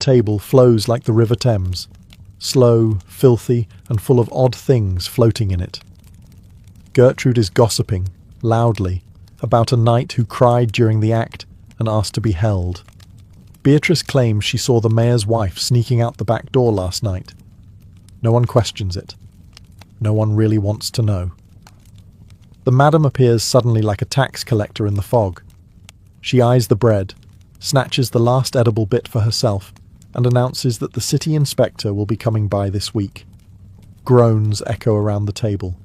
table flows like the River Thames, slow, filthy, and full of odd things floating in it. Gertrude is gossiping, loudly, about a knight who cried during the act and asked to be held. Beatrice claims she saw the mayor's wife sneaking out the back door last night. No one questions it. No one really wants to know. The madam appears suddenly like a tax collector in the fog. She eyes the bread, snatches the last edible bit for herself, and announces that the city inspector will be coming by this week. Groans echo around the table.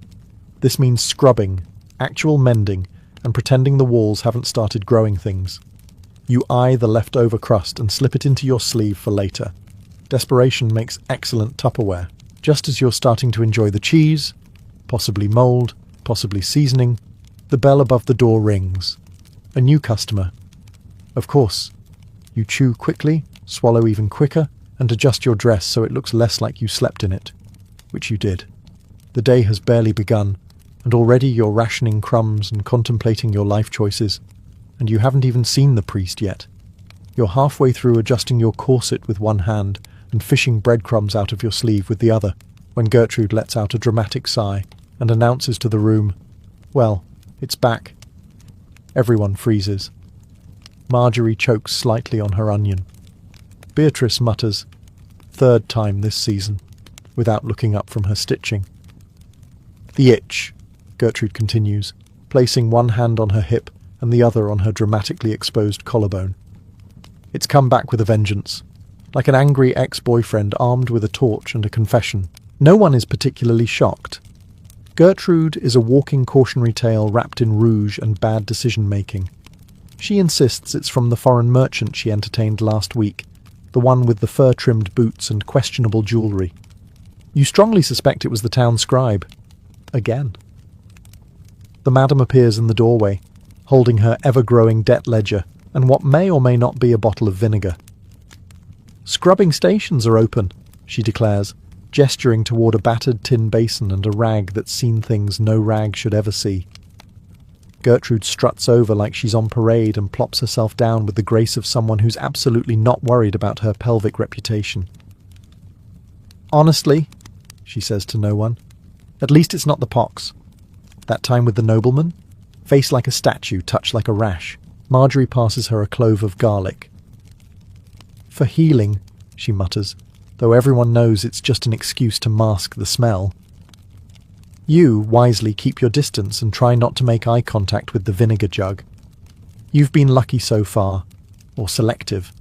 This means scrubbing, actual mending, and pretending the walls haven't started growing things. You eye the leftover crust and slip it into your sleeve for later. Desperation makes excellent Tupperware. Just as you're starting to enjoy the cheese, possibly mould, possibly seasoning, the bell above the door rings. A new customer. Of course. You chew quickly, swallow even quicker, and adjust your dress so it looks less like you slept in it. Which you did. The day has barely begun, and already you're rationing crumbs and contemplating your life choices, and you haven't even seen the priest yet. You're halfway through adjusting your corset with one hand and fishing breadcrumbs out of your sleeve with the other, when Gertrude lets out a dramatic sigh and announces to the room, "Well, it's back." Everyone freezes. Marjorie chokes slightly on her onion. Beatrice mutters, "Third time this season," without looking up from her stitching. "The itch," Gertrude continues, placing one hand on her hip and the other on her dramatically exposed collarbone. "It's come back with a vengeance, like an angry ex-boyfriend armed with a torch and a confession." No one is particularly shocked. Gertrude is a walking cautionary tale wrapped in rouge and bad decision-making. She insists it's from the foreign merchant she entertained last week, the one with the fur-trimmed boots and questionable jewellery. You strongly suspect it was the town scribe. Again. The madam appears in the doorway, holding her ever-growing debt ledger and what may or may not be a bottle of vinegar. "Scrubbing stations are open," she declares, gesturing toward a battered tin basin and a rag that's seen things no rag should ever see. Gertrude struts over like she's on parade and plops herself down with the grace of someone who's absolutely not worried about her pelvic reputation. "Honestly," she says to no one, "at least it's not the pox. That time with the nobleman? Face like a statue, touch like a rash." Marjorie passes her a clove of garlic. "For healing," she mutters, though everyone knows it's just an excuse to mask the smell. You wisely keep your distance and try not to make eye contact with the vinegar jug. You've been lucky so far, or selective.